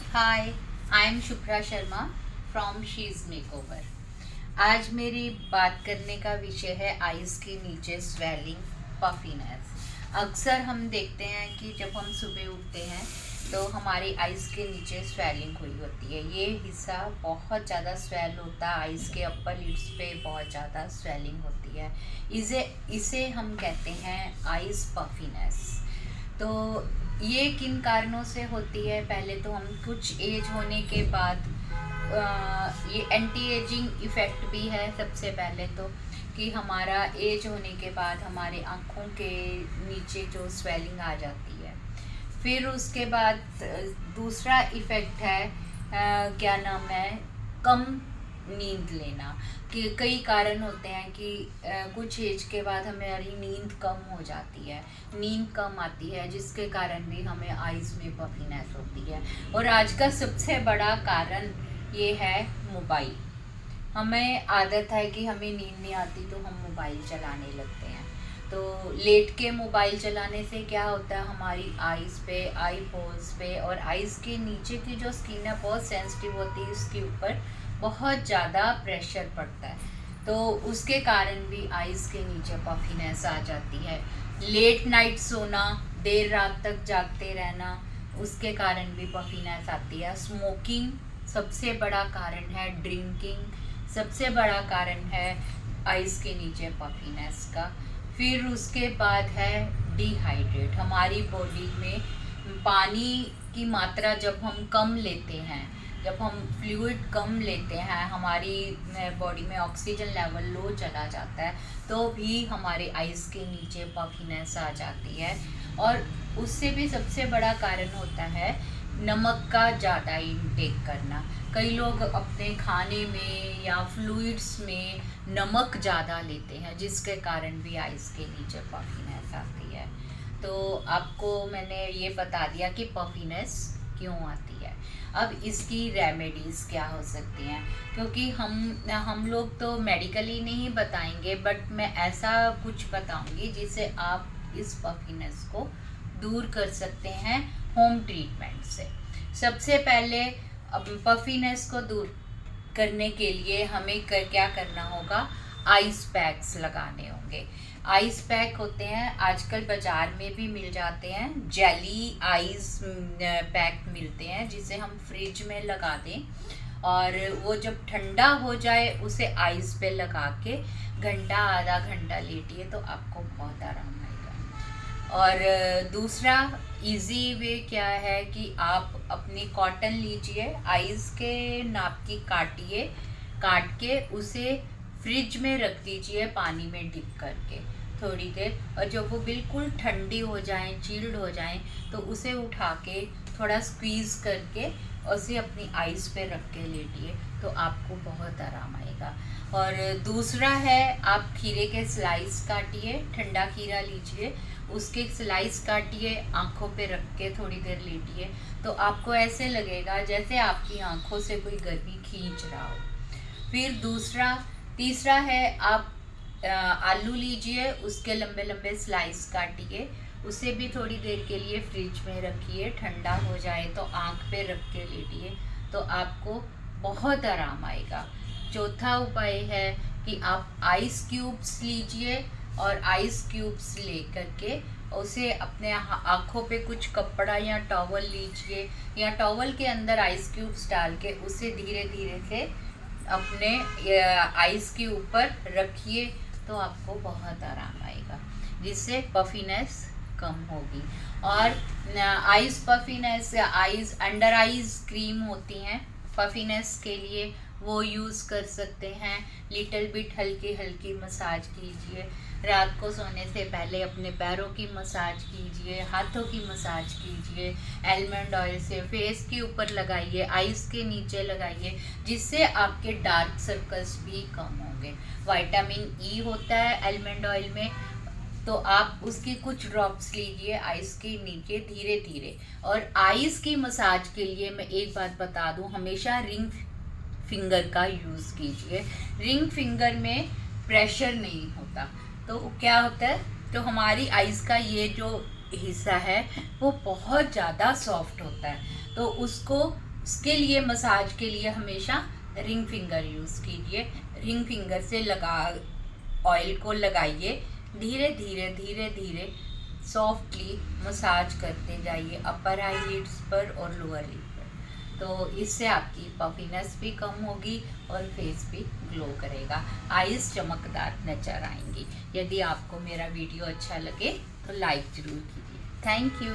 Hi, I am Shubhra Sharma from शीज makeover. आज मेरी बात करने का विषय है आइज़ के नीचे स्वेलिंग, पफीनेस। अक्सर हम देखते हैं कि जब हम सुबह उठते हैं तो हमारी आइज़ के नीचे स्वेलिंग हुई होती है। ये हिस्सा बहुत ज़्यादा स्वेल होता है, आइज़ के अपर लिड्स पे बहुत ज़्यादा स्वेलिंग होती है। इसे इसे हम कहते हैं आइज़ पफीनेस। तो ये किन कारणों से होती है? पहले तो हम कुछ एज होने के बाद ये एंटी एजिंग इफ़ेक्ट भी है। सबसे पहले तो कि हमारा एज होने के बाद हमारे आँखों के नीचे जो स्वेलिंग आ जाती है। फिर उसके बाद दूसरा इफ़ेक्ट है, क्या नाम है, कम नींद लेना। कि कई कारण होते हैं कि कुछ एज के बाद हमारी नींद कम हो जाती है, नींद कम आती है, जिसके कारण भी हमें आइज़ में पफीनेस होती है। और आज का सबसे बड़ा कारण ये है मोबाइल। हमें आदत है कि हमें नींद नहीं आती तो हम मोबाइल चलाने लगते हैं। तो लेट के मोबाइल चलाने से क्या होता है, हमारी आइज़ पे, आई होल्स पे और आइज़ के नीचे की जो स्किन है बहुत सेंसिटिव होती है, इसके ऊपर बहुत ज़्यादा प्रेशर पड़ता है। तो उसके कारण भी आइज़ के नीचे पफीनेस आ जाती है। लेट नाइट सोना, देर रात तक जागते रहना, उसके कारण भी पफीनेस आती है। स्मोकिंग सबसे बड़ा कारण है। ड्रिंकिंग सबसे बड़ा कारण है आइज़ के नीचे पफीनेस का। फिर उसके बाद है डिहाइड्रेट। हमारी बॉडी में पानी की मात्रा जब हम कम लेते हैं, जब हम फ्लूइड कम लेते हैं, हमारी बॉडी में ऑक्सीजन लेवल लो चला जाता है, तो भी हमारे आइज़ के नीचे पफीनेस आ जाती है। और उससे भी सबसे बड़ा कारण होता है नमक का ज़्यादा इंटेक करना। कई लोग अपने खाने में या फ्लूइड्स में नमक ज़्यादा लेते हैं, जिसके कारण भी आइज़ के नीचे पफीनेस आती है। तो आपको मैंने ये बता दिया कि पफीनेस क्यों आती है। अब इसकी रेमेडीज़ क्या हो सकती हैं, क्योंकि हम लोग तो मेडिकली नहीं बताएंगे, बट मैं ऐसा कुछ बताऊंगी जिससे आप इस पफीनेस को दूर कर सकते हैं होम ट्रीटमेंट से। सबसे पहले अब पफीनेस को दूर करने के लिए हमें क्या करना होगा, आइस पैक्स लगाने होंगे। आइस पैक होते हैं, आजकल बाज़ार में भी मिल जाते हैं, जेली आइस पैक मिलते हैं, जिसे हम फ्रिज में लगा दें और वो जब ठंडा हो जाए उसे आइस पे लगा के घंटा आधा घंटा लेटिए तो आपको बहुत आराम आएगा। और दूसरा इजी वे क्या है कि आप अपनी कॉटन लीजिए, आइस के नाप की काटिए, काट के उसे फ्रिज में रख दीजिए पानी में डिप करके थोड़ी देर, और जब वो बिल्कुल ठंडी हो जाए, चिल्ड हो जाए, तो उसे उठा के थोड़ा स्क्वीज़ करके उसे अपनी आइस पे रख के लेटिए तो आपको बहुत आराम आएगा। और दूसरा है, आप खीरे के स्लाइस काटिए, ठंडा खीरा लीजिए, उसके स्लाइस काटिए, आँखों पे रख के थोड़ी देर लेटिए तो आपको ऐसे लगेगा जैसे आपकी आँखों से कोई गर्मी खींच रहा हो। फिर तीसरा है, आप आलू लीजिए, उसके लंबे लंबे स्लाइस काटिए, उसे भी थोड़ी देर के लिए फ्रिज में रखिए, ठंडा हो जाए तो आँख पे रख के लेटिए तो आपको बहुत आराम आएगा। चौथा उपाय है कि आप आइस क्यूब्स लीजिए और आइस क्यूब्स ले करके उसे अपने आँखों पे कुछ कपड़ा या टॉवल लीजिए, या टॉवल के अंदर आइस क्यूब्स डाल के उसे धीरे धीरे से अपने आइस के ऊपर रखिए तो आपको बहुत आराम आएगा, जिससे पफीनेस कम होगी। और आइस पफीनेस या आइस अंडर आइज क्रीम होती हैं पफीनेस के लिए, वो यूज़ कर सकते हैं। लिटिल बिट हल्की हल्की मसाज कीजिए, रात को सोने से पहले अपने पैरों की मसाज कीजिए, हाथों की मसाज कीजिए, आलमंड ऑयल से फेस के ऊपर लगाइए, आइस के नीचे लगाइए, जिससे आपके डार्क सर्कल्स भी कम होंगे। विटामिन ई होता है आलमंड ऑयल में, तो आप उसकी कुछ ड्रॉप्स लीजिए आइस के नीचे धीरे धीरे। और आइस की मसाज के लिए मैं एक बात बता दूं, हमेशा रिंग फिंगर का यूज़ कीजिए। रिंग फिंगर में प्रेशर नहीं होता, तो क्या होता है, तो हमारी आइज़ का ये जो हिस्सा है वो बहुत ज़्यादा सॉफ्ट होता है, तो उसको उसके लिए मसाज के लिए हमेशा रिंग फिंगर यूज़ कीजिए। रिंग फिंगर से ऑयल को लगाइए, धीरे धीरे धीरे धीरे सॉफ्टली मसाज करते जाइए अपर आईलिड्स पर और लोअर लिड पर। तो इससे आपकी पफीनेस भी कम होगी और फेस भी ग्लो करेगा, आईज चमकदार नजर आएंगी। यदि आपको मेरा वीडियो अच्छा लगे तो लाइक ज़रूर कीजिए। Thank you.